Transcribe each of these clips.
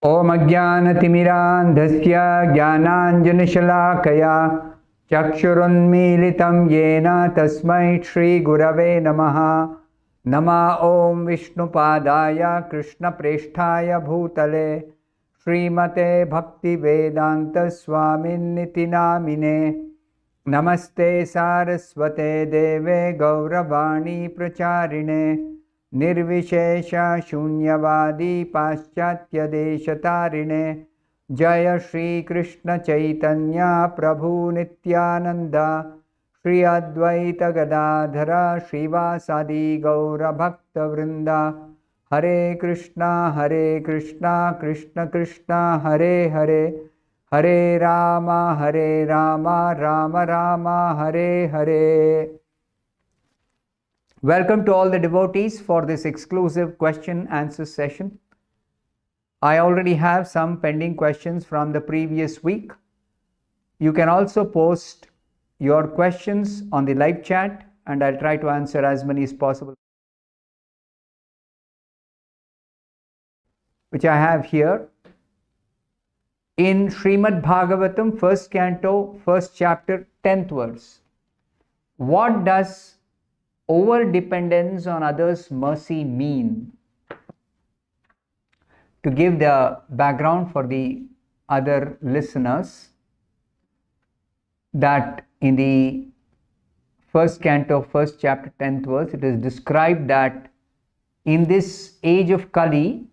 ॐ अज्ञानतिमिरान्धस्य ज्ञानाञ्जनशलाकया चक्षुरुन्मीलितं येन तस्मै श्रीगुरवे नमः। नमः ॐ विष्णुपादाय कृष्णप्रेष्ठाय भूतले श्रीमते भक्तिवेदान्तस्वामिन्निति नामिने। नमस्ते सारस्वते देवे गौरवाणी प्रचारिणे निर्विशेष शून्यवादी पाश्चात्यदेशतारिणे। जय श्री कृष्ण चैतन्य प्रभु नित्यानंद श्री अद्वैत गदाधर श्रीवासादि गौर भक्त वृंदा। हरे कृष्णा कृष्ण कृष्ण हरे हरे, हरे Ram Ram Ram Hare Hare. Welcome to all the devotees for this exclusive question answer session. I already have some pending questions from the previous week. You can also post your questions on the live chat and I'll try to answer as many as possible, which I have here. In Srimad Bhagavatam, 1st canto, 1st chapter, 10th verse. What does over-dependence on others' mercy mean? To give the background for the other listeners, that in the 1st canto, 1st chapter, 10th verse, it is described that in this age of Kali,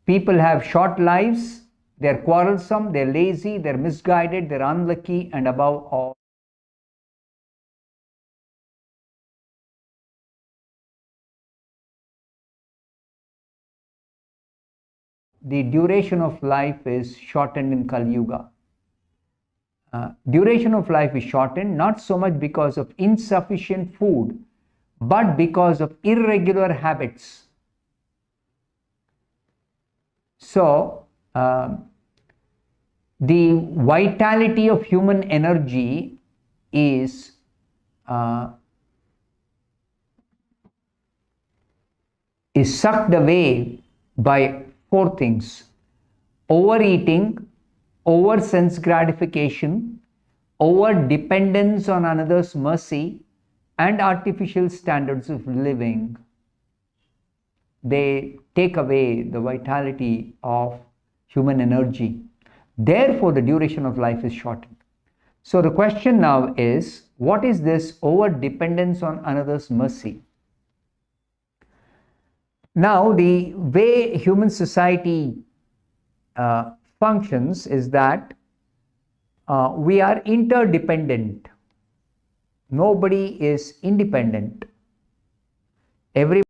people have short lives, they're quarrelsome, they're lazy, they're misguided, they're unlucky, and above all, the duration of life is shortened in Kali Yuga. Duration of life is shortened not so much because of insufficient food, but because of irregular habits. So, the vitality of human energy is sucked away by 4 things: overeating, over sense gratification, over dependence on another's mercy, and artificial standards of living. They take away the vitality of human energy. Therefore, the duration of life is shortened. So the question now is, what is this over dependence on another's mercy? Now, the way human society functions is that we are interdependent. Nobody is independent. Every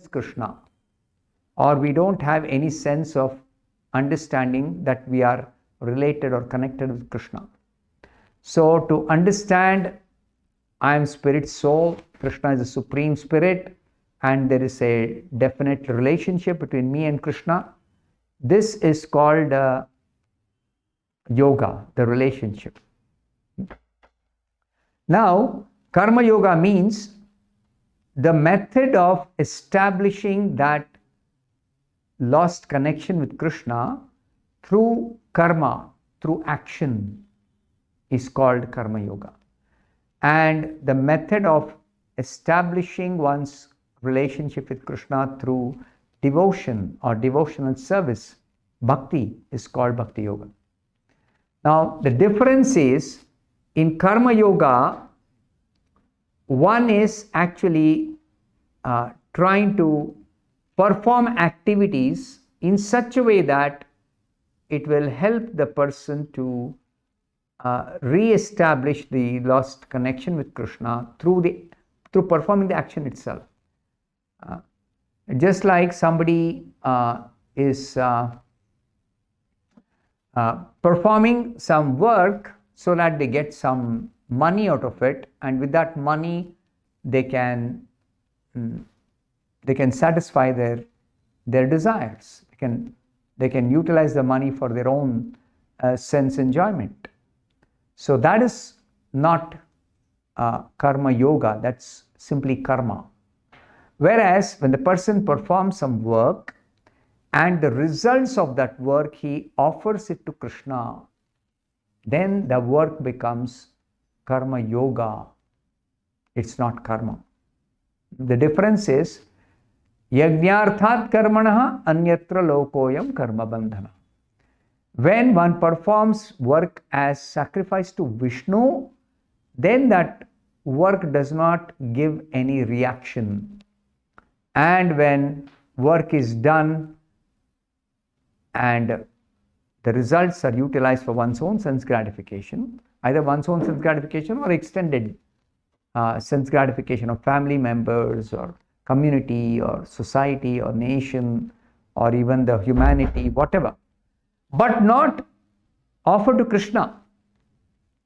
Krishna, or we don't have any sense of understanding that we are related or connected with Krishna. So to understand I am spirit soul, Krishna is the supreme spirit, and there is a definite relationship between me and Krishna, this is called yoga, the relationship. Now, karma yoga means the method of establishing that lost connection with Krishna through karma, through action, is called karma yoga. And the method of establishing one's relationship with Krishna through devotion or devotional service, bhakti, is called bhakti yoga. Now, the difference is, in karma yoga, one is actually trying to perform activities in such a way that it will help the person to re-establish the lost connection with Krishna through performing the action itself. Just like somebody is performing some work so that they get some money out of it, and with that money they can satisfy their desires. They can utilize the money for their own sense enjoyment. So that is not karma yoga, that's simply karma. Whereas when the person performs some work and the results of that work he offers it to Krishna, then the work becomes karma yoga. It's not karma. The difference is yajnarthat karmanaha anyatra lokoyam karma bandhana. When one performs work as sacrifice to Vishnu, then that work does not give any reaction. And when work is done and the results are utilized for one's own sense gratification, either one's own sense gratification or extended sense gratification of family members or community or society or nation or even the humanity, whatever, but not offered to Krishna,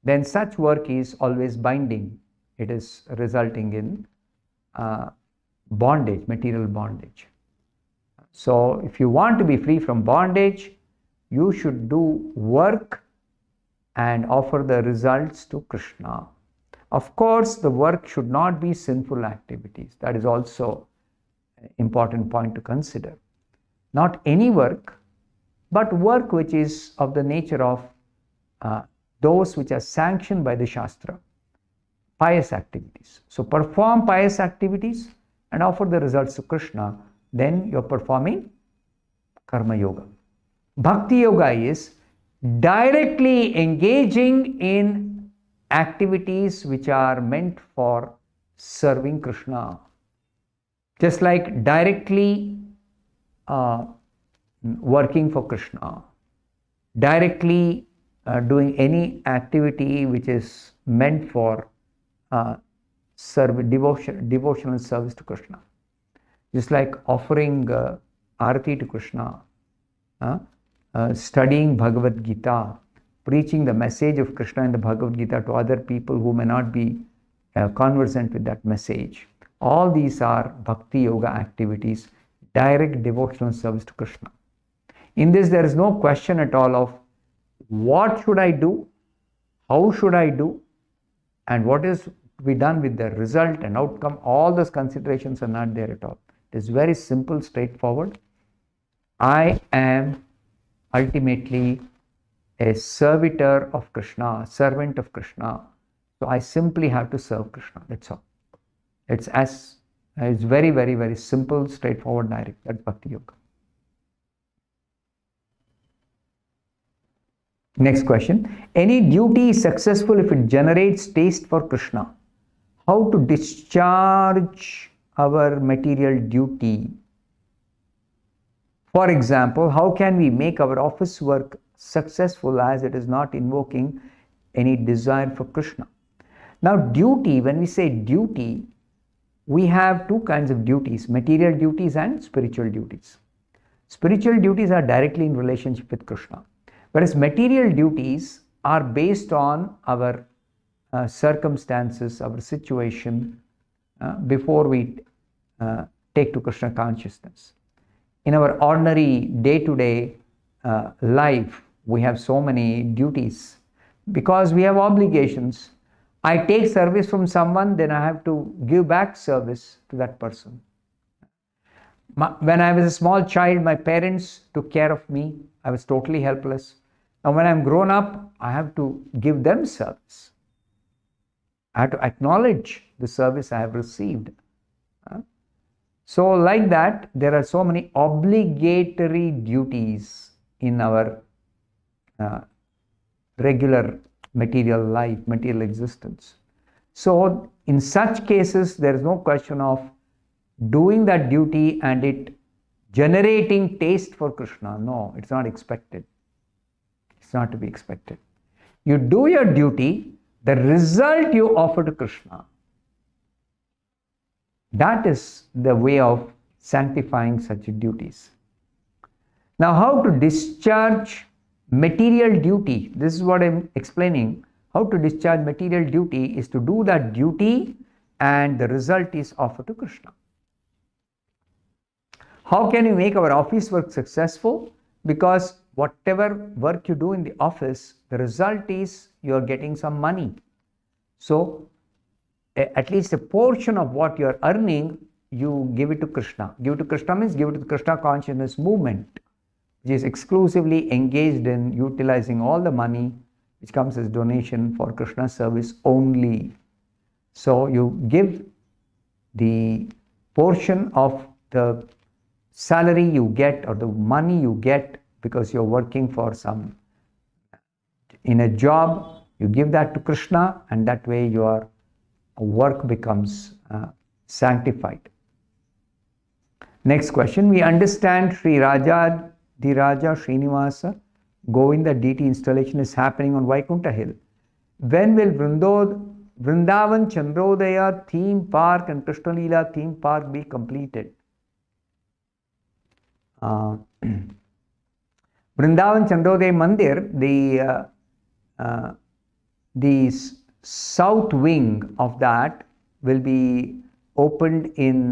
then such work is always binding. It is resulting in bondage, material bondage. So if you want to be free from bondage, you should do work and offer the results to Krishna. Of course, the work should not be sinful activities. That is also an important point to consider. Not any work, but work which is of the nature of those which are sanctioned by the Shastra, pious activities. So perform pious activities and offer the results to Krishna, then you're performing karma yoga. Bhakti yoga is directly engaging in activities which are meant for serving Krishna. Just like directly working for Krishna, directly doing any activity which is meant for devotional service to Krishna. Just like offering arati to Krishna, studying Bhagavad Gita, preaching the message of Krishna in the Bhagavad Gita to other people who may not be conversant with that message. All these are bhakti yoga activities, direct devotional service to Krishna. In this, there is no question at all of what should I do, how should I do, and what is to be done with the result and outcome. All those considerations are not there at all. It is very simple, straightforward. I am ultimately a servitor of Krishna, servant of Krishna. So I simply have to serve Krishna. That's all. It's very, very, very simple, straightforward, direct. That's Bhakti Yoga. Next question. Any duty is successful if it generates taste for Krishna. How to discharge our material duty? For example, how can we make our office work successful as it is not invoking any desire for Krishna? Now, duty, when we say duty, we have two kinds of duties, material duties and spiritual duties. Spiritual duties are directly in relationship with Krishna, whereas material duties are based on our circumstances, our situation before we take to Krishna consciousness. In our ordinary day-to-day life, we have so many duties because we have obligations. I take service from someone, then I have to give back service to that person. When I was a small child, my parents took care of me. I was totally helpless. Now when I'm grown up, I have to give them service. I have to acknowledge the service I have received. So like that, there are so many obligatory duties in our regular material life, material existence. So in such cases, there is no question of doing that duty and it generating taste for Krishna. No, it's not expected. It's not to be expected. You do your duty, the result you offer to Krishna. That is the way of sanctifying such duties. Now, how to discharge material duty? This is what I'm explaining. How to discharge material duty is to do that duty and the result is offered to Krishna. How can you make our office work successful? Because whatever work you do in the office, the result is you are getting some money. So, at least a portion of what you are earning, you give it to Krishna. Give it to Krishna means give it to the Krishna consciousness movement, which is exclusively engaged in utilizing all the money which comes as donation for Krishna service only. So you give the portion of the salary you get or the money you get because you're working for some in a job, you give that to Krishna, and that way your work becomes sanctified. Next question. We understand Sri Raja Dhiraja Srinivasa Govinda deity installation is happening on Vaikuntha Hill. When will Vrindavan Chandrodaya theme park and Krishna Leela theme park be completed? Vrindavan Chandrodaya Mandir, the south wing of that will be opened in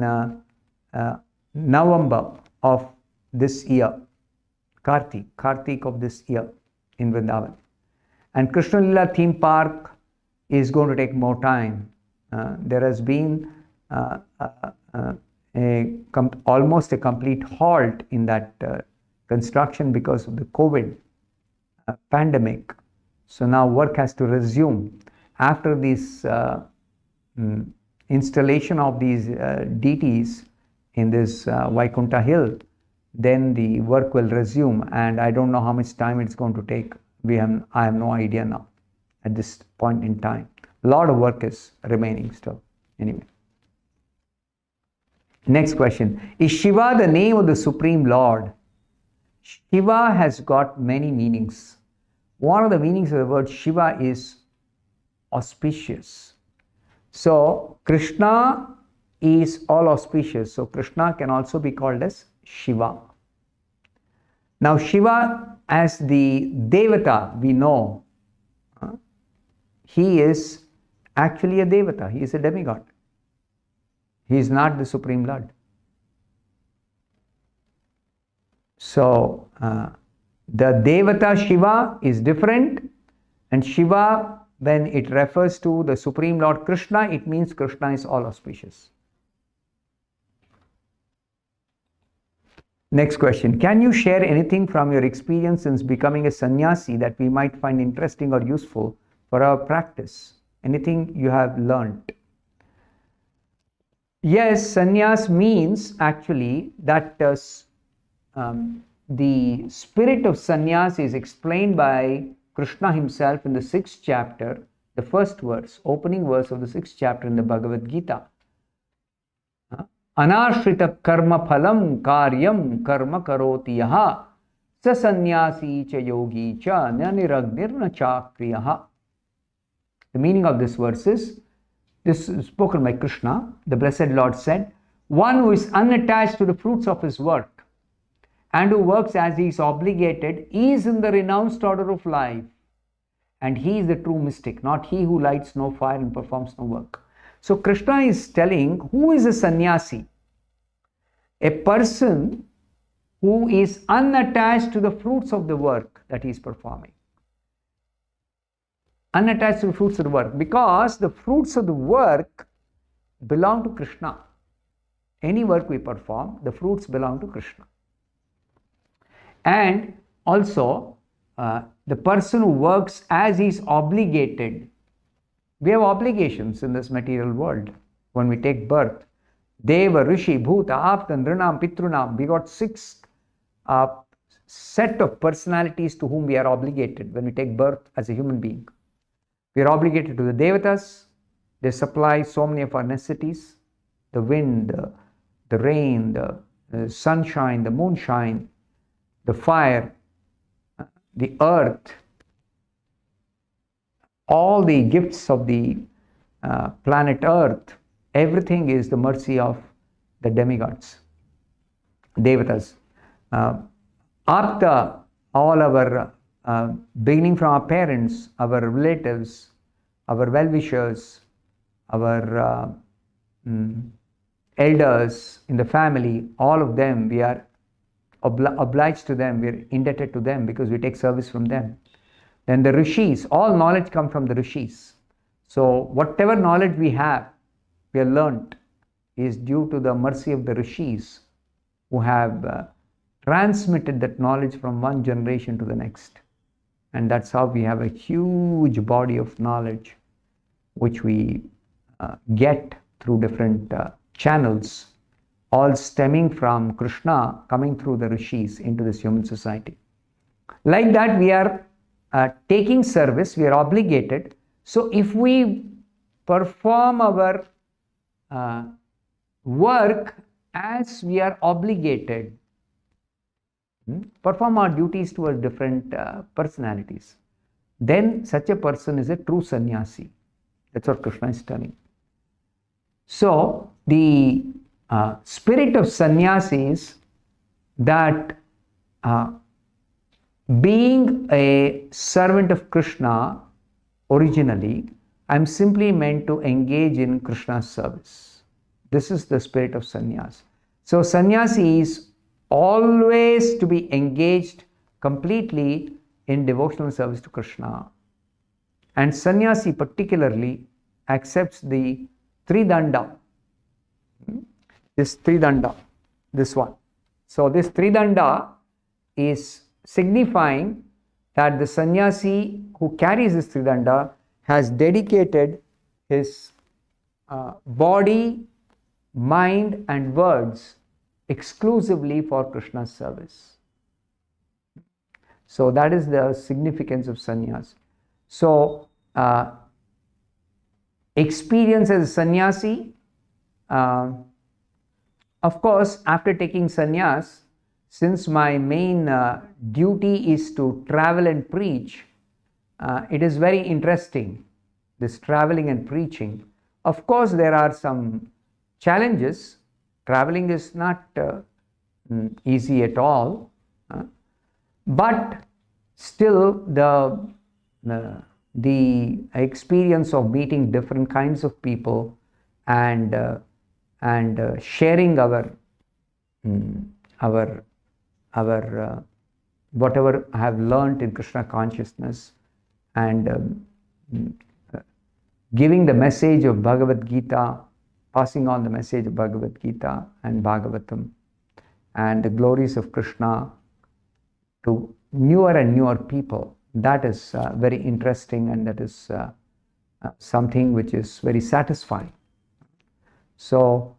November of this year, Kartik of this year in Vrindavan. And Krishna Leela theme park is going to take more time. There has been almost a complete halt in that construction because of the COVID pandemic. So now work has to resume. After this installation of these deities in this Vaikuntha Hill, then the work will resume, and I don't know how much time it's going to take. I have no idea now at this point in time. A lot of work is remaining still. Anyway. Next question. Is Shiva the name of the Supreme Lord? Shiva has got many meanings. One of the meanings of the word Shiva is auspicious. So Krishna is all auspicious. So Krishna can also be called as Shiva. Now Shiva, as the Devata, we know, he is actually a Devata. He is a demigod. He is not the Supreme Lord. So the Devata Shiva is different, and Shiva, when it refers to the Supreme Lord Krishna, it means Krishna is all auspicious. Next question. Can you share anything from your experience since becoming a sannyasi that we might find interesting or useful for our practice? Anything you have learned? Yes, sannyas means actually that the spirit of sannyas is explained by Krishna himself in the 6th chapter, the first verse, opening verse of the 6th chapter in the Bhagavad Gita. Anashrita karma phalam karyam karma karoti yaha sa sannyasi cha yogi cha naniragnirna chakriyaha. The meaning of this verse is, This is spoken by Krishna. The Blessed Lord said, one who is unattached to the fruits of his work and who works as he is obligated is in the renounced order of life. And he is the true mystic, not he who lights no fire and performs no work. So Krishna is telling who is a sannyasi? A person who is unattached to the fruits of the work that he is performing. Unattached to the fruits of the work, because the fruits of the work belong to Krishna. Any work we perform, the fruits belong to Krishna. And also, the person who works as he is obligated. We have obligations in this material world. When we take birth, Deva, Rishi, Bhuta, Apta, Nrinam, Pitrunam, we got 6 set of personalities to whom we are obligated when we take birth as a human being. We are obligated to the Devatas. They supply so many of our necessities. The wind, the rain, the sunshine, the moonshine, the fire, the earth, all the gifts of the planet Earth, everything is the mercy of the demigods, Devatas. Apta, all our, beginning from our parents, our relatives, our well-wishers, our elders in the family, all of them, we are obliged to them, we are indebted to them because we take service from them. Then the rishis, all knowledge comes from the rishis. So whatever knowledge we have learnt is due to the mercy of the rishis who have transmitted that knowledge from one generation to the next. And that's how we have a huge body of knowledge which we get through different channels, all stemming from Krishna coming through the rishis into this human society. Like that, we are taking service, we are obligated. So if we perform our work as we are obligated, perform our duties towards different personalities, then such a person is a true sannyasi. That's what Krishna is telling. So the spirit of sannyasi is that being a servant of Krishna originally, I'm simply meant to engage in Krishna's service. This is the spirit of sannyas. So sannyasi is always to be engaged completely in devotional service to Krishna. And sannyasi particularly accepts the tridanda. This tridanda, this one. So this tridanda is signifying that the sannyasi who carries this tridanda has dedicated his body, mind and words exclusively for Krishna's service. So that is the significance of sannyas. So experience as a sannyasi, of course, after taking sannyas, since my main duty is to travel and preach, it is very interesting, this traveling and preaching. Of course, there are some challenges. Traveling is not easy at all, but still the experience of meeting different kinds of people and sharing our whatever I have learned in Krishna consciousness and giving the message of Bhagavad Gita, passing on the message of Bhagavad Gita and Bhagavatam and the glories of Krishna to newer and newer people. That is very interesting, and that is something which is very satisfying. So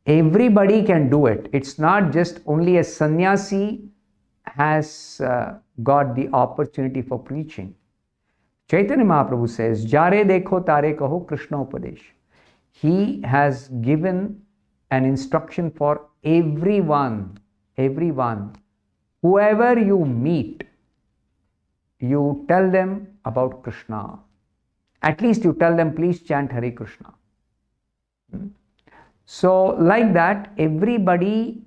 everybody can do it. It's not just only a sannyasi has got the opportunity for preaching. Chaitanya Mahaprabhu says, Jare dekho tare kaho Krishna upadesh. He has given an instruction for everyone. Whoever you meet, you tell them about Krishna. At least you tell them, please chant Hare Krishna. So, like that, everybody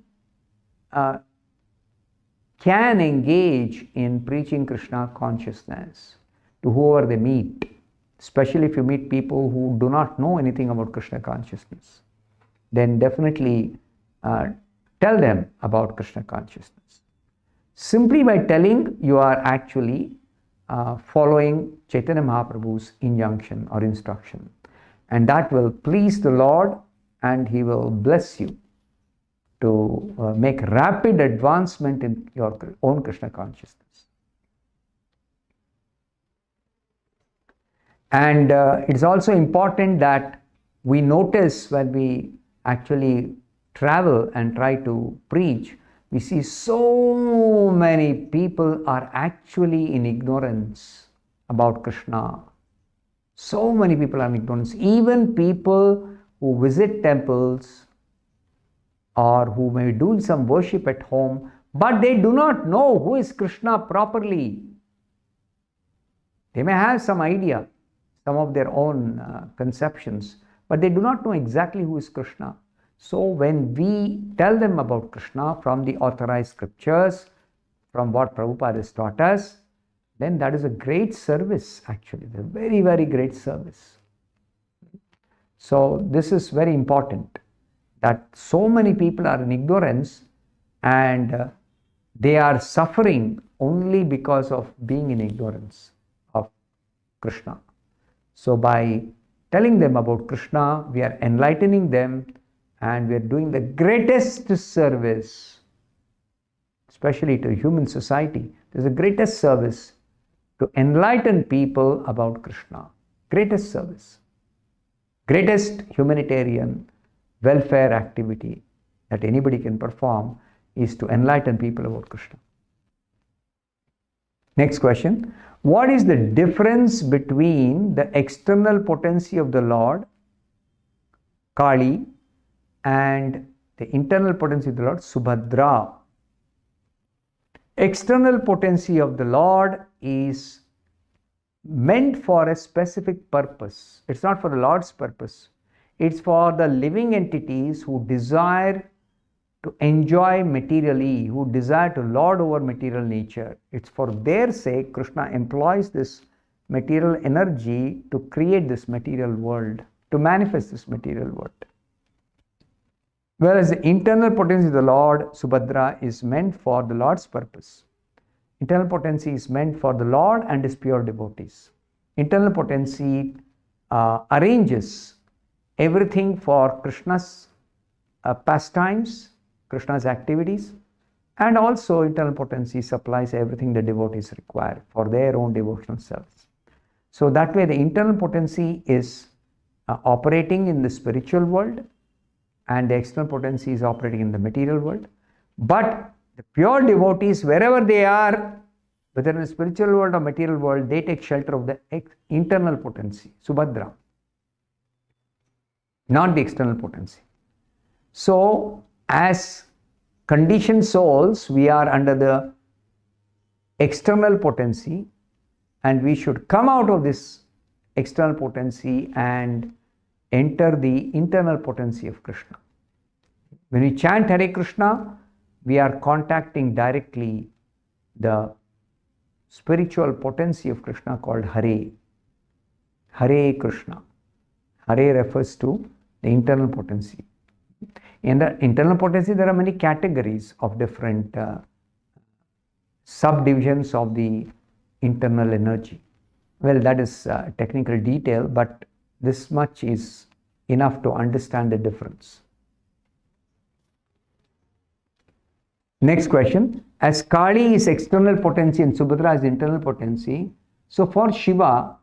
can engage in preaching Krishna consciousness to whoever they meet, especially if you meet people who do not know anything about Krishna consciousness. Then definitely tell them about Krishna consciousness. Simply by telling, you are actually following Chaitanya Mahaprabhu's injunction or instruction, and that will please the Lord, and He will bless you to make rapid advancement in your own Krishna consciousness. And it is also important that we notice when we actually travel and try to preach, we see so many people are actually in ignorance about Krishna. So many people are in ignorance. Even people who visit temples or who may do some worship at home, but they do not know who is Krishna properly. They may have some idea, some of their own conceptions, but they do not know exactly who is Krishna. So when we tell them about Krishna from the authorized scriptures, from what Prabhupada has taught us, then that is a great service actually, a very, very great service. So this is very important, that so many people are in ignorance and they are suffering only because of being in ignorance of Krishna. So by telling them about Krishna, we are enlightening them, and we are doing the greatest service, especially to human society. It is the greatest service to enlighten people about Krishna. Greatest service. Greatest humanitarian welfare activity that anybody can perform is to enlighten people about Krishna. Next question. What is the difference between the external potency of the Lord, Kali, and the internal potency of the Lord, Subhadra? External potency of the Lord is meant for a specific purpose. It's not for the Lord's purpose. It's for the living entities who desire to enjoy materially, who desire to lord over material nature. It's for their sake Krishna employs this material energy to create this material world, to manifest this material world. Whereas the internal potency of the Lord, Subhadra, is meant for the Lord's purpose. Internal potency is meant for the Lord and His pure devotees. Internal potency arranges everything for Krishna's pastimes, Krishna's activities, and also internal potency supplies everything the devotees require for their own devotional service. So that way the internal potency is operating in the spiritual world, and the external potency is operating in the material world. But the pure devotees, wherever they are, whether in the spiritual world or material world, they take shelter of the internal potency, Subhadra, not the external potency. So, as conditioned souls, we are under the external potency, and we should come out of this external potency and enter the internal potency of Krishna. When we chant Hare Krishna, we are contacting directly the spiritual potency of Krishna called Hare. Hare Krishna. Hare refers to the internal potency. In the internal potency, there are many categories of different subdivisions of the internal energy. Well, that is technical detail, but this much is enough to understand the difference. Next question. As Kali is external potency and Subhadra is internal potency, so for Shiva,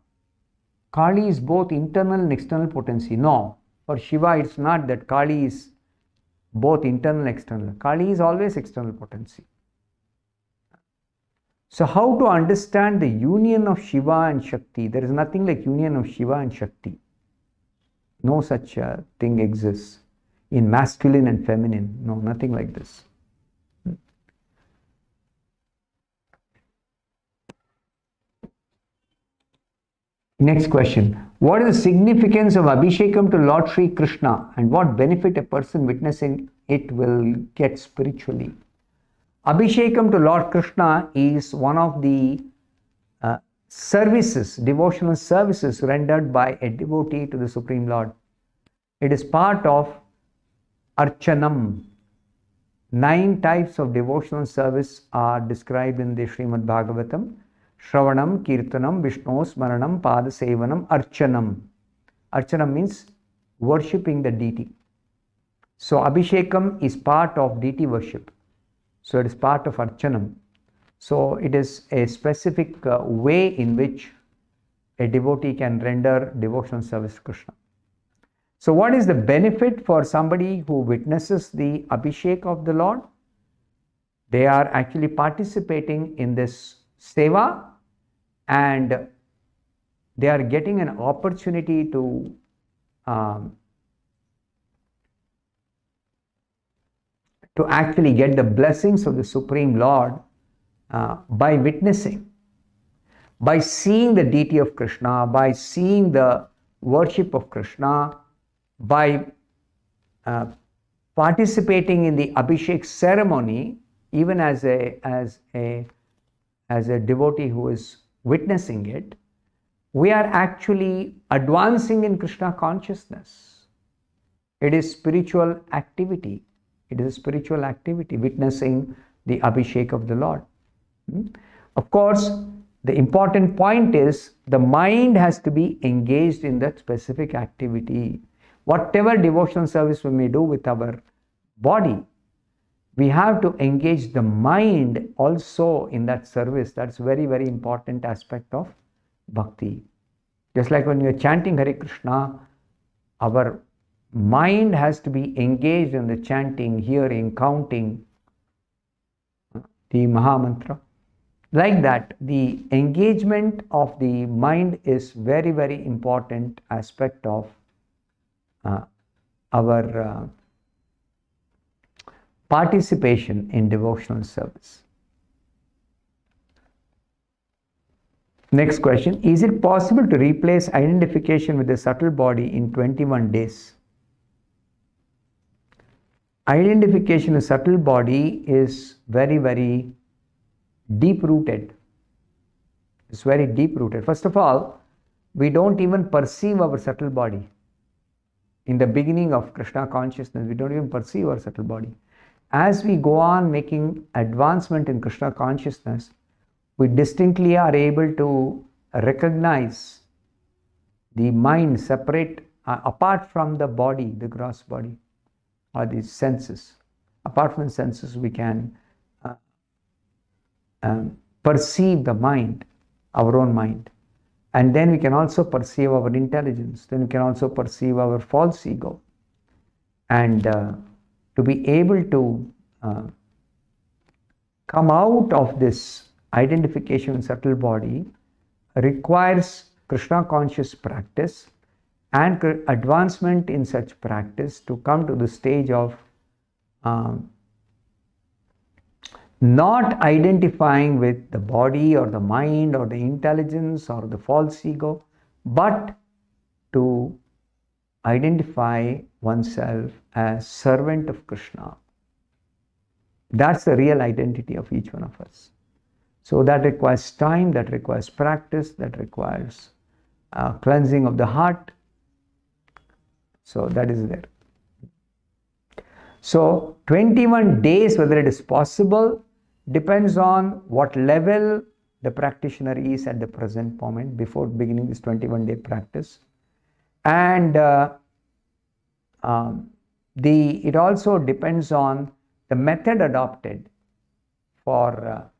Kali is both internal and external potency. No, for Shiva it's not that Kali is both internal and external. Kali is always external potency. So how to understand the union of Shiva and Shakti? There is nothing like union of Shiva and Shakti. No such thing exists in masculine and feminine. No, nothing like this. Next question. What is the significance of Abhishekam to Lord Sri Krishna and what benefit a person witnessing it will get spiritually? Abhishekam to Lord Krishna is one of the services, devotional services rendered by a devotee to the Supreme Lord. It is part of Archanam. 9 types of devotional service are described in the Srimad Bhagavatam. Shravanam, Kirtanam, Vishnu, Smaranam, Padasevanam, Archanam. Archanam means worshipping the deity. So Abhishekam is part of deity worship. So it is part of Archanam. So it is a specific way in which a devotee can render devotional service to Krishna. So what is the benefit for somebody who witnesses the Abhishek of the Lord? They are actually participating in this seva and they are getting an opportunity to actually get the blessings of the Supreme Lord by witnessing, by seeing the deity of Krishna, by seeing the worship of Krishna, by participating in the Abhishek ceremony, even as a devotee who is witnessing it, we are actually advancing in Krishna consciousness. It is spiritual activity. It is a spiritual activity, witnessing the Abhishek of the Lord. Of course, the important point is the mind has to be engaged in that specific activity. Whatever devotional service we may do with our body, we have to engage the mind also in that service. That's very, very important aspect of bhakti. Just like when you're chanting Hare Krishna, our mind has to be engaged in the chanting, hearing, counting the Mahamantra. Like that, the engagement of the mind is very, very important aspect of our participation in devotional service. Next question. Is it possible to replace identification with the subtle body in 21 days? Identification with subtle body is very, very deep-rooted. It's very deep-rooted. First of all, we don't even perceive our subtle body. In the beginning of Krishna consciousness, we don't even perceive our subtle body. As we go on making advancement in Krishna consciousness, we distinctly are able to recognize the mind separate, apart from the body, the gross body, or the senses. Apart from the senses, we can perceive the mind, our own mind. And then we can also perceive our intelligence. Then we can also perceive our false ego. And to be able to come out of this identification with subtle body requires Krishna conscious practice and advancement in such practice to come to the stage of not identifying with the body or the mind or the intelligence or the false ego, but to identify oneself as servant of Krishna. That's the real identity of each one of us. So that requires time, that requires practice, that requires cleansing of the heart. So that is there. So 21 days, whether it is possible, depends on what level the practitioner is at the present moment before beginning this 21-day practice. And it also depends on the method adopted for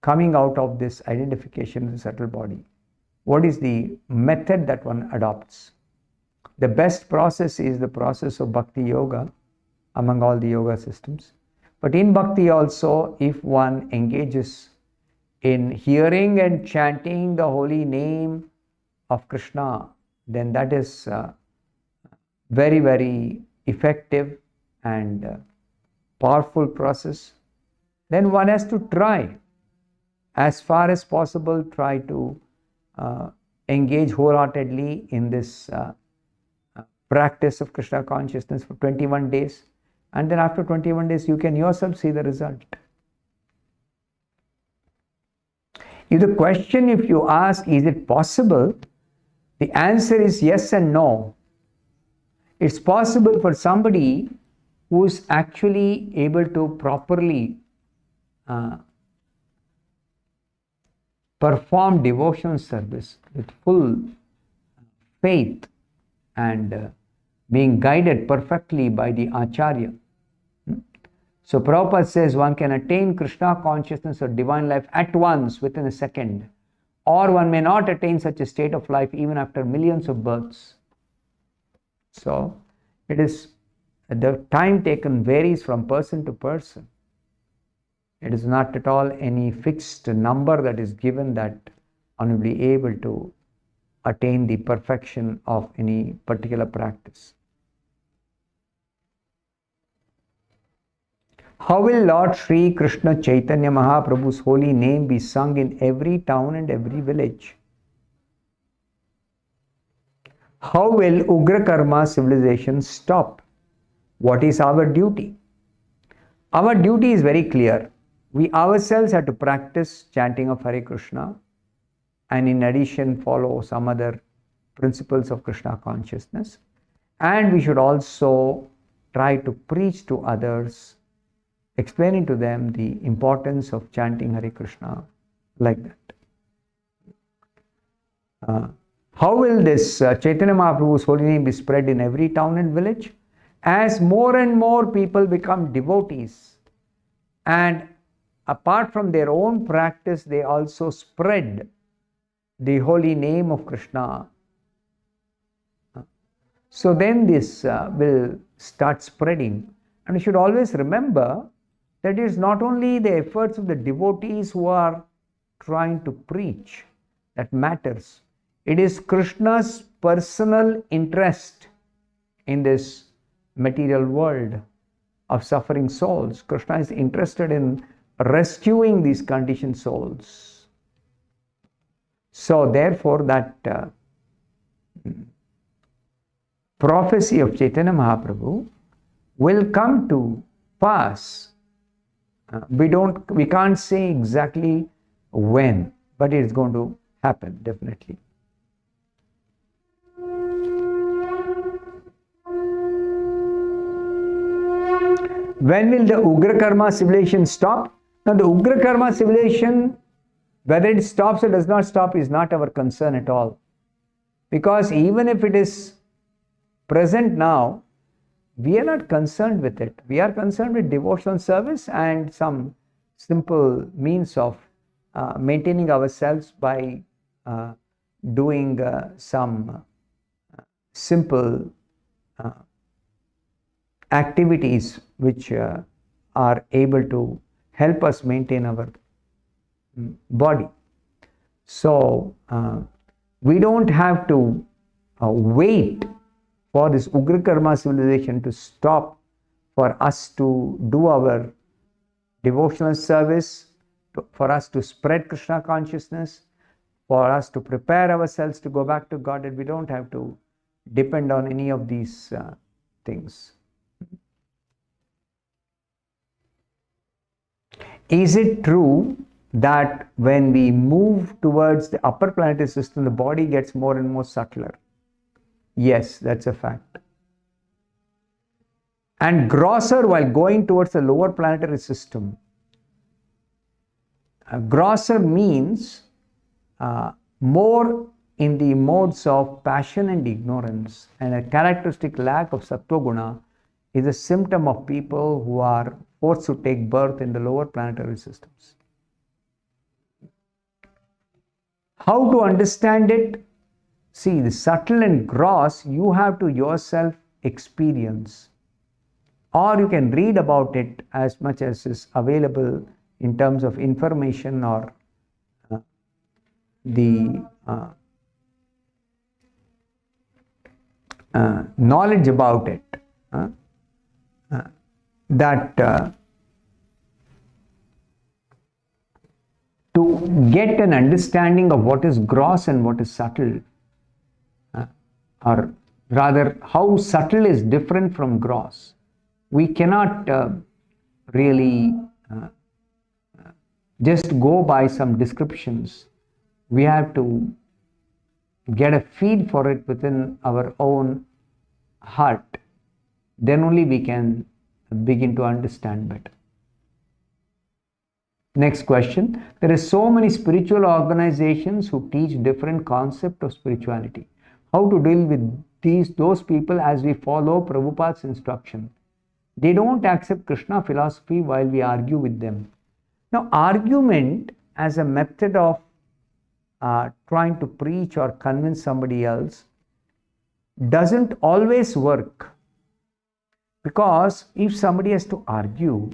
coming out of this identification with the subtle body. What is the method that one adopts? The best process is the process of bhakti yoga among all the yoga systems. But in bhakti also, if one engages in hearing and chanting the holy name of Krishna, then that is very, very effective and powerful process. Then one has to try, as far as possible, try to engage wholeheartedly in this practice of Krishna consciousness for 21 days, and then after 21 days you can yourself see the result. If the question, if you ask, is it possible? The answer is yes and no. It's possible for somebody who is actually able to properly perform devotional service with full faith and being guided perfectly by the Acharya. So Prabhupada says one can attain Krishna consciousness or divine life at once within a second, or one may not attain such a state of life even after millions of births. So it is, the time taken varies from person to person. It is not at all any fixed number that is given that one will be able to attain the perfection of any particular practice. How will Lord Sri Krishna Chaitanya Mahaprabhu's holy name be sung in every town and every village? How will Ugra Karma civilization stop? What is our duty? Our duty is very clear. We ourselves have to practice chanting of Hare Krishna, and in addition follow some other principles of Krishna consciousness. And we should also try to preach to others, explaining to them the importance of chanting Hare Krishna like that. How will this Chaitanya Mahaprabhu's holy name be spread in every town and village? As more and more people become devotees, and apart from their own practice, they also spread the holy name of Krishna. So then this will start spreading. And we should always remember that it is not only the efforts of the devotees who are trying to preach that matters. It is Krishna's personal interest in this material world of suffering souls. Krishna is interested in rescuing these conditioned souls. So therefore that prophecy of Chaitanya Mahaprabhu will come to pass. We can't say exactly when, but it is going to happen definitely. When will the Ugra Karma civilization stop? Now the Ugra Karma civilization, whether it stops or does not stop, is not our concern at all. Because even if it is present now, we are not concerned with it. We are concerned with devotional service and some simple means of maintaining ourselves by doing some simple activities which are able to help us maintain our body. So we don't have to wait for this Ugra Karma civilization to stop for us to do our devotional service, for us to spread Krishna consciousness, for us to prepare ourselves to go back to Godhead. We don't have to depend on any of these things. Is it true that when we move towards the upper planetary system, the body gets more and more subtler? Yes, that's a fact. And grosser while going towards the lower planetary system. Grosser means more in the modes of passion and ignorance, and a characteristic lack of sattva guna is a symptom of people who are forced to take birth in the lower planetary systems. How to understand it? See, the subtle and gross you have to yourself experience, or you can read about it as much as is available in terms of information or the knowledge about it. That to get an understanding of what is gross and what is subtle, or rather how subtle is different from gross, we cannot really just go by some descriptions. We have to get a feel for it within our own heart. Then only we can begin to understand better. Next question. There are so many spiritual organizations who teach different concept of spirituality. How to deal with those people as we follow Prabhupada's instruction? They don't accept Krishna philosophy while we argue with them. Now, argument as a method of trying to preach or convince somebody else doesn't always work, because if somebody has to argue,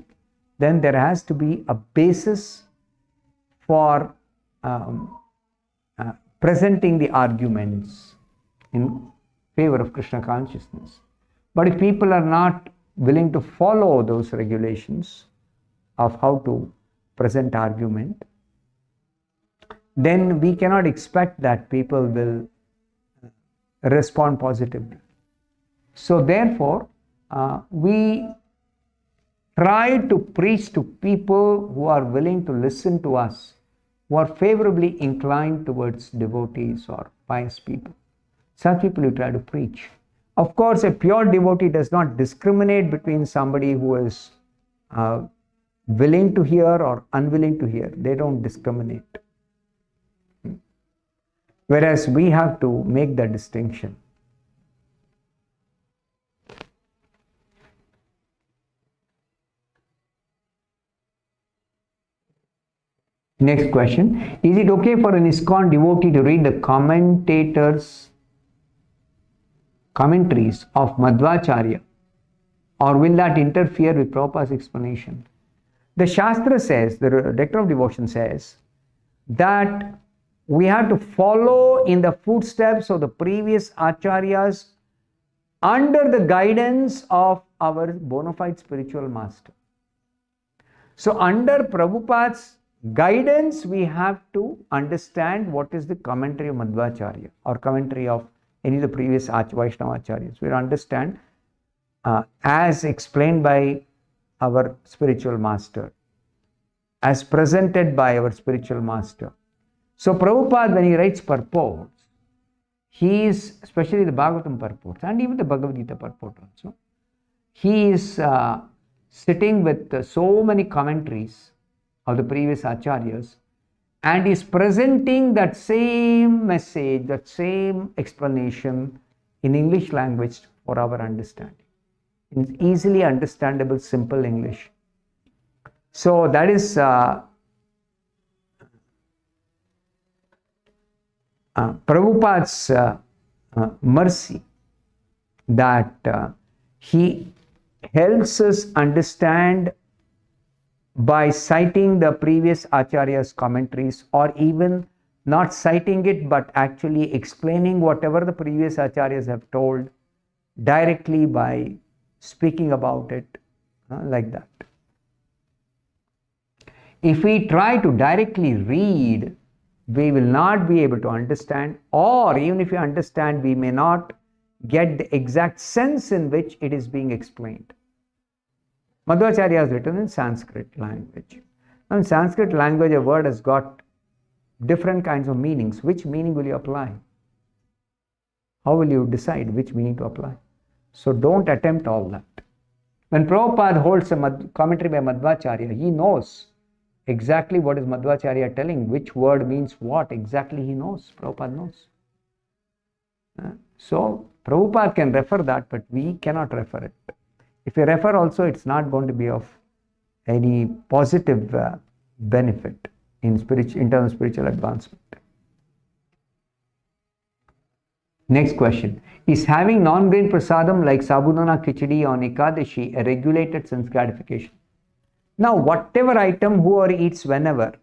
then there has to be a basis for presenting the arguments in favor of Krishna consciousness. But if people are not willing to follow those regulations of how to present argument, then we cannot expect that people will respond positively. So therefore, we try to preach to people who are willing to listen to us, who are favorably inclined towards devotees or pious people. Such people we try to preach. Of course, a pure devotee does not discriminate between somebody who is willing to hear or unwilling to hear. They don't discriminate. Whereas we have to make the distinction. Next question. Is it okay for an ISKCON devotee to read the commentaries of Madhvacharya, or will that interfere with Prabhupada's explanation? The Shastra says, the Doctrine of Devotion says, that we have to follow in the footsteps of the previous acharyas under the guidance of our bona fide spiritual master. So under Prabhupada's guidance, we have to understand what is the commentary of Madhvacharya or commentary of any of the previous Vaishnava acharyas. We understand as explained by our spiritual master, as presented by our spiritual master. So Prabhupada, when he writes purports, he is, especially the Bhagavatam purports and even the Bhagavad Gita purport also, he is sitting with so many commentaries of the previous acharyas and is presenting that same message, that same explanation in English language for our understanding, in easily understandable, simple English. So that is Prabhupada's mercy, that he helps us understand by citing the previous acharya's commentaries, or even not citing it but actually explaining whatever the previous acharyas have told directly by speaking about it like that. If we try to directly read, we will not be able to understand, or even if we understand, we may not get the exact sense in which it is being explained. Madhvacharya has written in Sanskrit language. Now in Sanskrit language, a word has got different kinds of meanings. Which meaning will you apply? How will you decide which meaning to apply? So don't attempt all that. When Prabhupada holds a commentary by Madhvacharya, he knows exactly what is Madhvacharya telling, which word means what exactly he knows. Prabhupada knows. So Prabhupada can refer that, but we cannot refer it. If we refer also, it's not going to be of any positive benefit in terms of spiritual advancement. Next question. Is having non-grain prasadam like sabudana khichdi on Ekadashi a regulated sense gratification? Now, whatever item whoever eats whenever,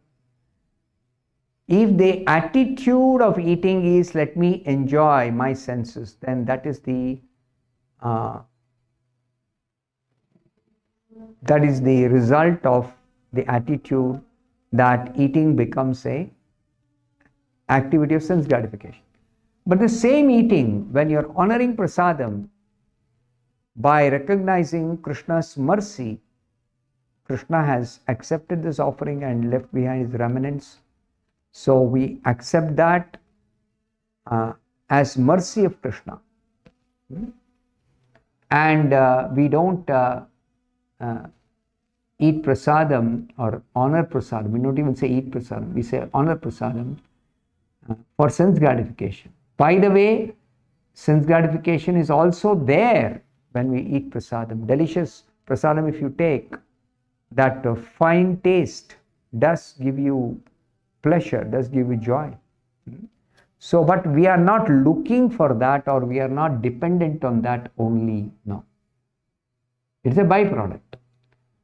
if the attitude of eating is let me enjoy my senses, then that is the result of the attitude that eating becomes a activity of sense gratification. But the same eating, when you're honoring prasadam by recognizing Krishna's mercy, Krishna has accepted this offering and left behind his remnants. So we accept that as mercy of Krishna. And we don't eat prasadam or honor prasadam. We don't even say eat prasadam. We say honor prasadam for sense gratification. By the way, sense gratification is also there when we eat prasadam. Delicious prasadam, if you take, that fine taste does give you pleasure, does give you joy. So, but we are not looking for that, or we are not dependent on that only. No. It's a byproduct.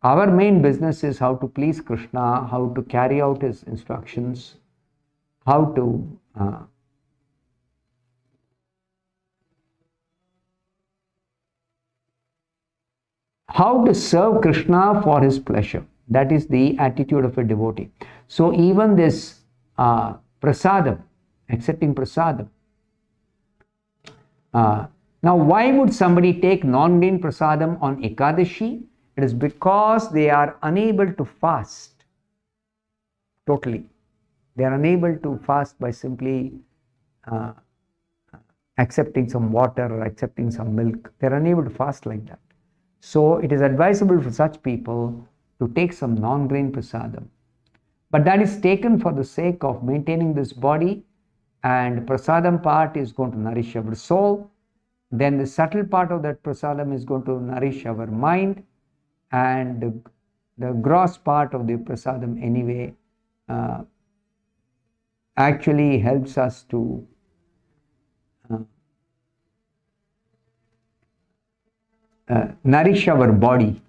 Our main business is how to please Krishna, how to carry out his instructions, how to serve Krishna for his pleasure. That is the attitude of a devotee. So even this prasadam, accepting prasadam. Now, why would somebody take Nonlin prasadam on Ekadashi? It is because they are unable to fast totally. They are unable to fast by simply accepting some water or accepting some milk. They are unable to fast like that. So it is advisable for such people to take some non-grain prasadam. But that is taken for the sake of maintaining this body, and prasadam part is going to nourish our soul. Then the subtle part of that prasadam is going to nourish our mind, and the gross part of the prasadam anyway actually helps us to nourish our body.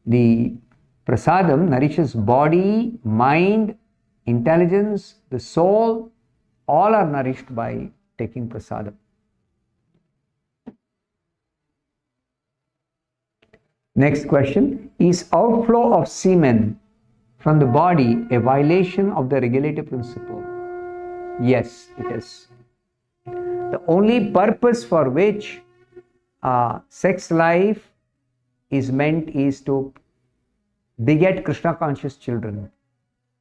The prasadam nourishes body, mind, intelligence, the soul, all are nourished by taking prasadam. Next question, is outflow of semen from the body a violation of the regulative principle? Yes, it is. The only purpose for which sex life is meant is to beget Krishna conscious children.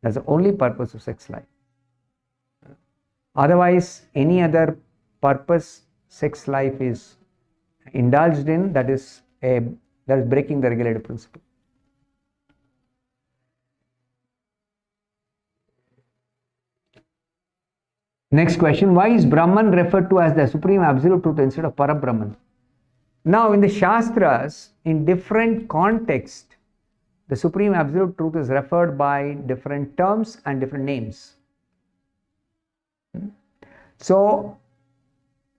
That's the only purpose of sex life. Otherwise, any other purpose sex life is indulged in, that is breaking the regulative principle. Next question, why is Brahman referred to as the supreme absolute truth instead of Parabrahman? Now, in the Shastras, in different contexts, the supreme absolute truth is referred by different terms and different names. So,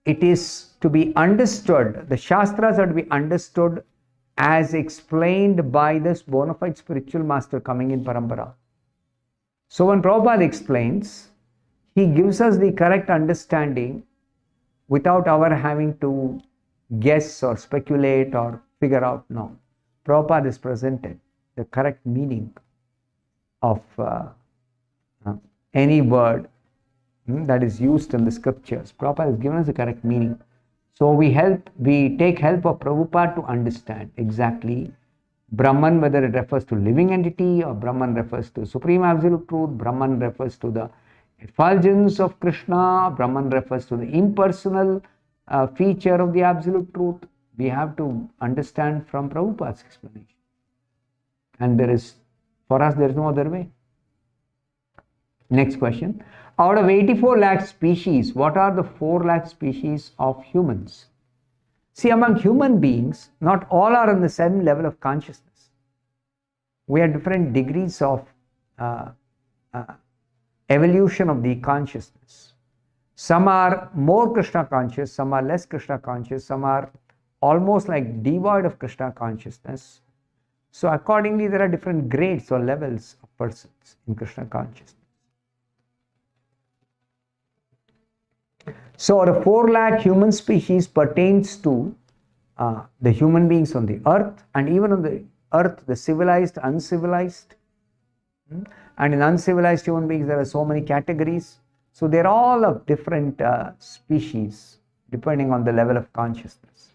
it is to be understood, the Shastras are to be understood as explained by this bona fide spiritual master coming in Parampara. So, when Prabhupada explains, he gives us the correct understanding without our having to guess or speculate or figure out. No. Prabhupada is presented the correct meaning of any word that is used in the scriptures. Prabhupada has given us the correct meaning. So we take help of Prabhupada to understand exactly Brahman, whether it refers to living entity or Brahman refers to supreme absolute truth, Brahman refers to the effulgence of Krishna, Brahman refers to the impersonal feature of the absolute truth. We have to understand from Prabhupada's explanation. And for us, there is no other way. Next question. Out of 84 lakh species, what are the 4 lakh species of humans? See, among human beings, not all are on the same level of consciousness. We have different degrees of evolution of the consciousness. Some are more Krishna conscious, some are less Krishna conscious, some are almost like devoid of Krishna consciousness. So accordingly, there are different grades or levels of persons in Krishna consciousness. So the 4 lakh human species pertains to the human beings on the earth, and even on the earth, the civilized, uncivilized, And in uncivilized human beings, there are so many categories. So they're all of different species, depending on the level of consciousness.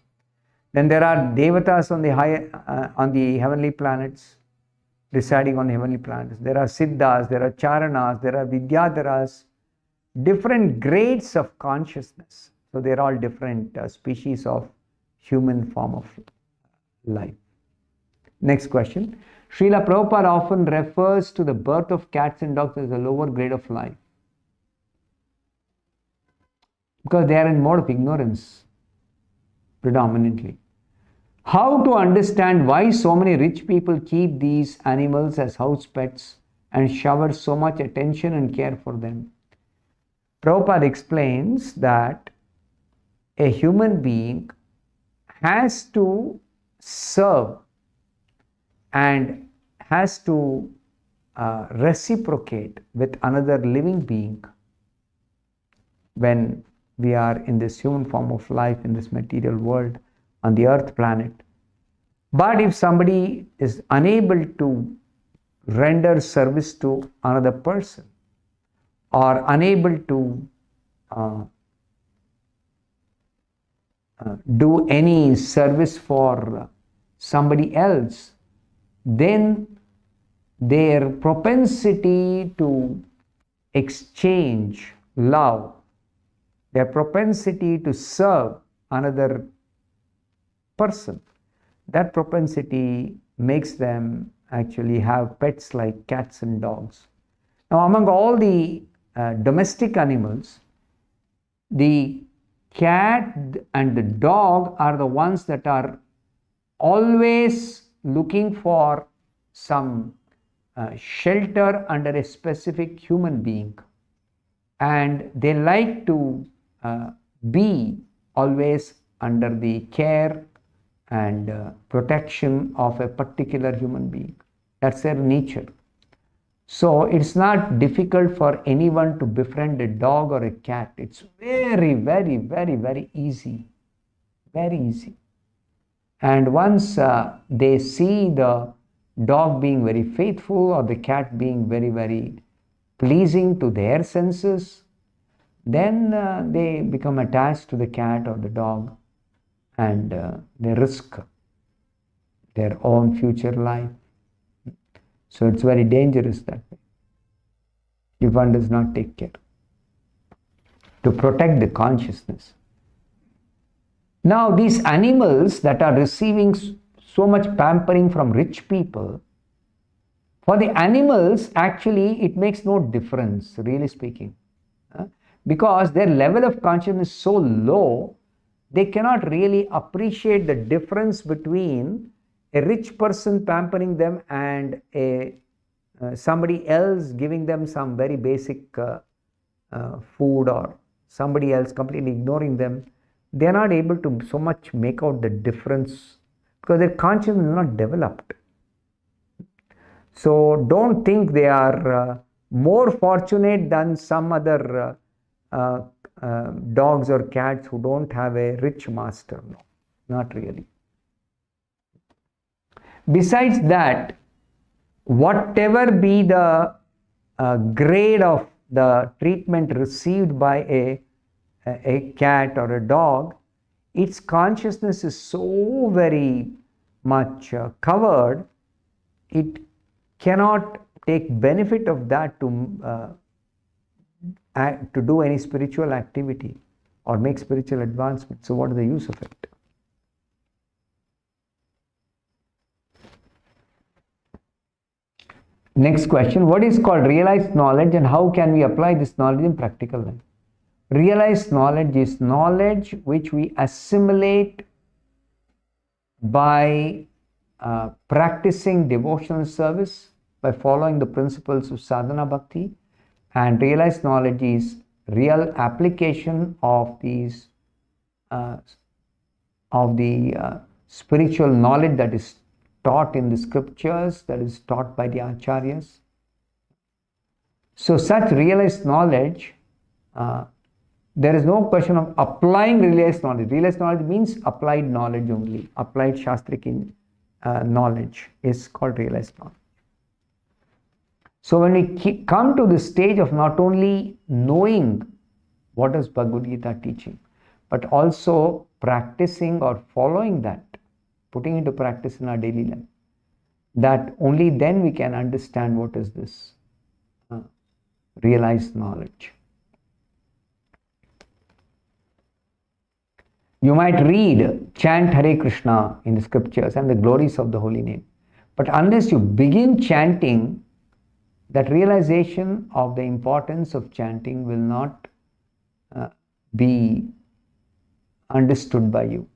Then there are devatas on the heavenly planets, residing on the heavenly planets. There are siddhas, there are charanas, there are vidyadharas, different grades of consciousness. So they're all different species of human form of life. Next question. Srila Prabhupada often refers to the birth of cats and dogs as a lower grade of life, because they are in mode of ignorance predominantly. How to understand why so many rich people keep these animals as house pets and shower so much attention and care for them? Prabhupada explains that a human being has to serve and has to reciprocate with another living being when we are in this human form of life in this material world on the earth planet. But if somebody is unable to render service to another person or unable to do any service for somebody else, then their propensity to exchange love, their propensity to serve another person, that propensity makes them actually have pets like cats and dogs. Now, among all the domestic animals, the cat and the dog are the ones that are always looking for some shelter under a specific human being, and they like to be always under the care and protection of a particular human being. That's their nature. So it's not difficult for anyone to befriend a dog or a cat. It's very, very, very, very easy. Very easy. And once they see the dog being very faithful or the cat being very, very pleasing to their senses, then they become attached to the cat or the dog, and they risk their own future life. So it's very dangerous that way if one does not take care to protect the consciousness. Now, these animals that are receiving so much pampering from rich people, for the animals, actually, it makes no difference, really speaking, because their level of consciousness is so low, they cannot really appreciate the difference between a rich person pampering them and somebody else giving them some very basic food, or somebody else completely ignoring them. They are not able to so much make out the difference because their consciousness is not developed. So don't think they are more fortunate than some other dogs or cats who don't have a rich master. No, not really. Besides that, whatever be the grade of the treatment received by a cat or a dog, its consciousness is so very much covered, it cannot take benefit of that to do any spiritual activity or make spiritual advancement. So what is the use of it? Next question. What is called realized knowledge, and how can we apply this knowledge in practical life? Realized knowledge is knowledge which we assimilate by practicing devotional service, by following the principles of sadhana bhakti, and realized knowledge is real application of these spiritual knowledge that is taught in the scriptures, that is taught by the acharyas. So such realized knowledge, there is no question of applying realized knowledge. Realized knowledge means applied knowledge only. Applied shastric knowledge is called realized knowledge. So when we come to the stage of not only knowing what is Bhagavad Gita teaching, but also practicing or following that, putting into practice in our daily life, that only then we can understand what is this realized knowledge. You might read, chant Hare Krishna in the scriptures and the glories of the holy name. But unless you begin chanting, that realization of the importance of chanting will not be understood by you.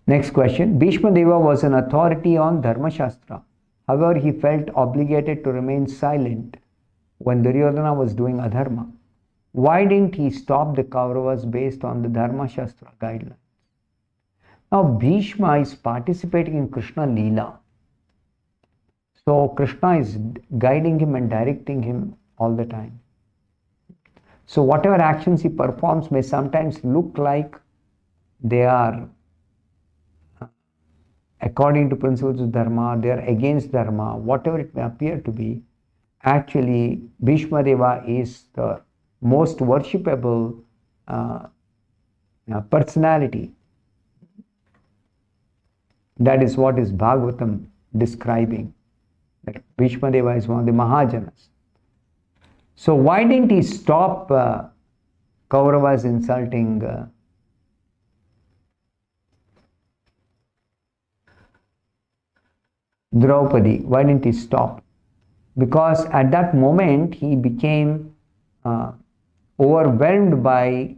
Next question. Bhishma Deva was an authority on Dharma Shastra. However, he felt obligated to remain silent when Duryodhana was doing adharma. Why didn't he stop the Kauravas based on the Dharma Shastra guidelines? Now, Bhishma is participating in Krishna Leela. So, Krishna is guiding him and directing him all the time. So, whatever actions he performs may sometimes look like they are according to principles of Dharma, they are against Dharma, whatever it may appear to be. Actually, Bhishma Deva is the most worshipable personality. That is what is Bhagavatam describing. That Bhishma Deva is one of the Mahajanas. So why didn't he stop Kauravas insulting Draupadi? Why didn't he stop? Because at that moment he became overwhelmed by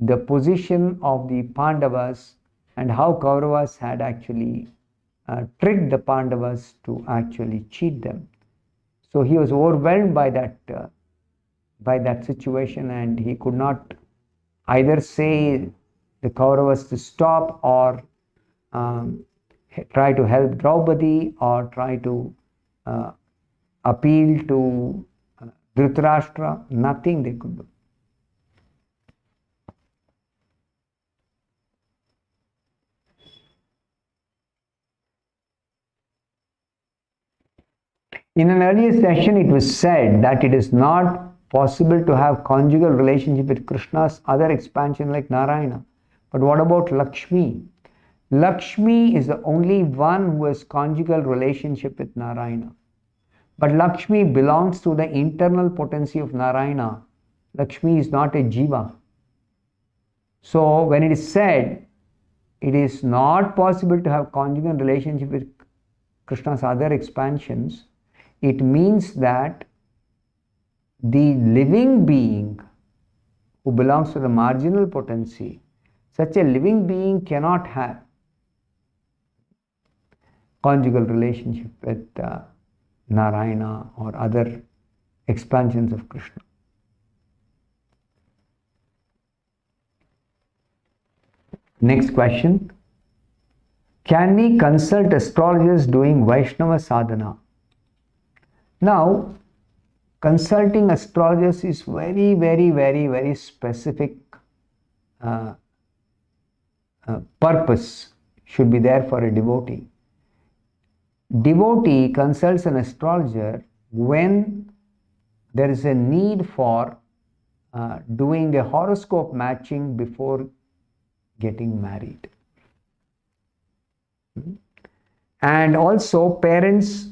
the position of the Pandavas and how Kauravas had actually tricked the Pandavas to actually cheat them. So he was overwhelmed by that situation, and he could not either say the Kauravas to stop or try to help Draupadi or try to appeal to Dhritarashtra. Nothing they could do. In an earlier session, it was said that it is not possible to have conjugal relationship with Krishna's other expansion like Narayana. But what about Lakshmi? Lakshmi is the only one who has conjugal relationship with Narayana. But Lakshmi belongs to the internal potency of Narayana. Lakshmi is not a jiva. So when it is said it is not possible to have conjugal relationship with Krishna's other expansions, it means that the living being who belongs to the marginal potency, such a living being cannot have conjugal relationship with Narayana or other expansions of Krishna. Next question. Can we consult astrologers doing Vaishnava sadhana? Now, consulting astrologers is very specific purpose should be there for a devotee. Devotee consults an astrologer when there is a need for doing a horoscope matching before getting married. And also parents,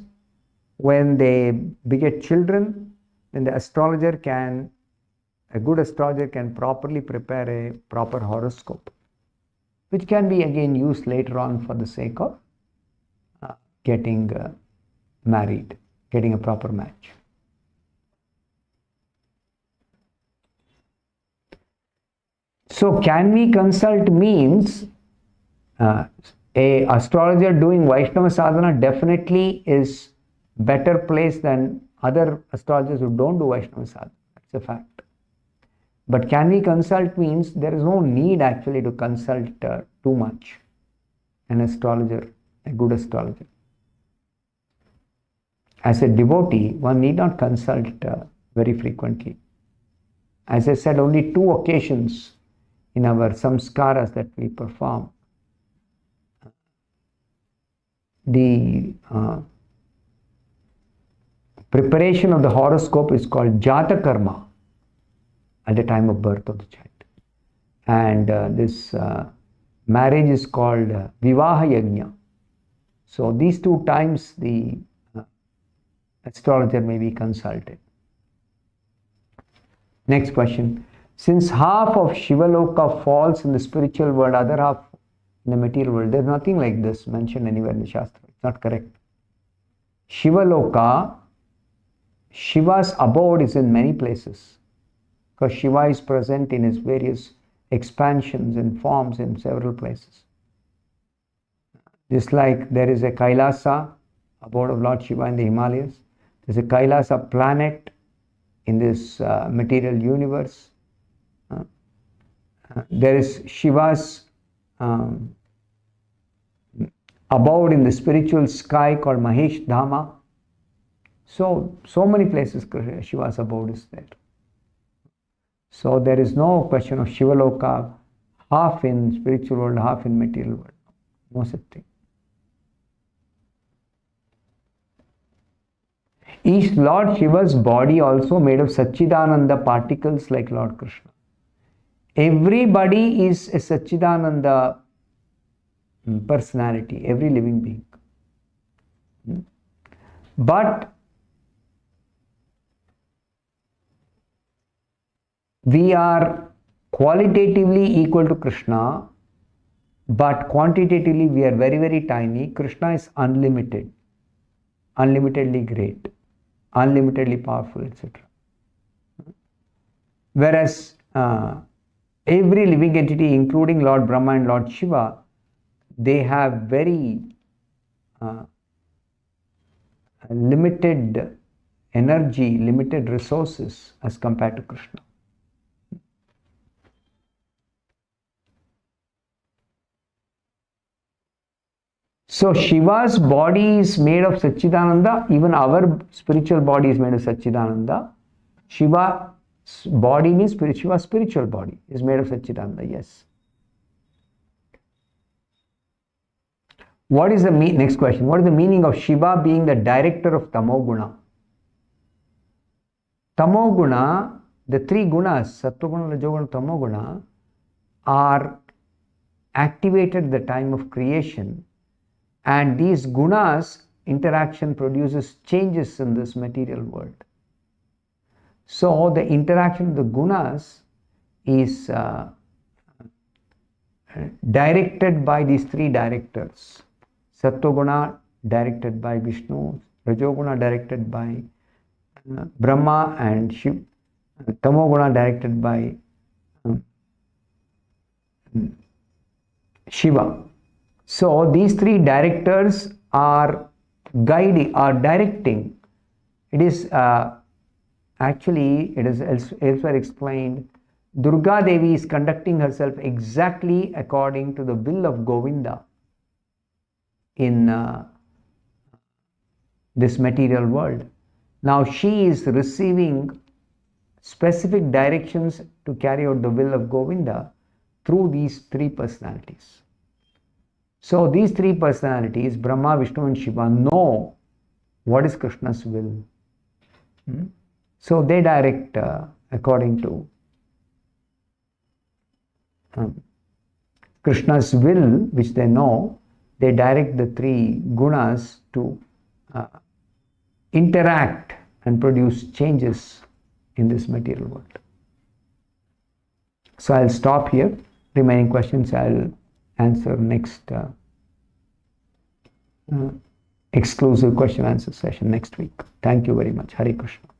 when they beget children, then the astrologer can, a good astrologer can properly prepare a proper horoscope, which can be again used later on for the sake of getting married, getting a proper match. So can we consult means a astrologer doing Vaishnava sadhana definitely is better placed than other astrologers who don't do Vaishnava sadhana. That's a fact. But can we consult means there is no need actually to consult too much an astrologer, a good astrologer. As a devotee, one need not consult very frequently. As I said, only 2 occasions in our samskaras that we perform, the preparation of the horoscope is called Jata Karma at the time of birth of the child. And this marriage is called Vivaha Yajna. So these two times the astrologer may be consulted. Next question. Since half of Shivaloka falls in the spiritual world, other half in the material world, there's nothing like this mentioned anywhere in the Shastra. It's not correct. Shivaloka, Shiva's abode is in many places, because Shiva is present in his various expansions and forms in several places. Just like there is a Kailasa, abode of Lord Shiva in the Himalayas, there's a Kailasa planet in this material universe. There is Shiva's abode in the spiritual sky called Mahesh Dhama. So many places Shiva's abode is there. So there is no question of Shivaloka, half in spiritual world, half in material world. No such thing. Is Lord Shiva's body also made of Satchidananda particles like Lord Krishna? Everybody is a Satchidananda personality, every living being. But we are qualitatively equal to Krishna, but quantitatively we are very, very tiny. Krishna is unlimited, unlimitedly great, unlimitedly powerful, etc. Whereas every living entity, including Lord Brahma and Lord Shiva, they have very limited energy, limited resources as compared to Krishna. So Shiva's body is made of Satchidananda. Even our spiritual body is made of Satchidananda. Shiva's body means Shiva's spiritual body is made of Satchidananda, yes. What is the next question? What is the meaning of Shiva being the director of Tamoguna? Tamoguna, the three gunas, Sattva-guna, Rajoguna, Tamoguna, are activated at the time of creation, and these gunas interaction produces changes in this material world. So the interaction of the gunas is directed by these three directors. Sattva-guna directed by Vishnu, Rajoguna directed by Brahma, and Tamoguna directed by Shiva. So these three directors are guiding, are directing. It is actually, it is elsewhere explained, Durga Devi is conducting herself exactly according to the will of Govinda in this material world. Now she is receiving specific directions to carry out the will of Govinda through these three personalities. So these three personalities, Brahma, Vishnu and Shiva, know what is Krishna's will. So they direct according to Krishna's will, which they know. They direct the three gunas to interact and produce changes in this material world. So I'll stop here. Remaining questions I'll answer next exclusive question answer session next week. Thank you very much. Hare Krishna.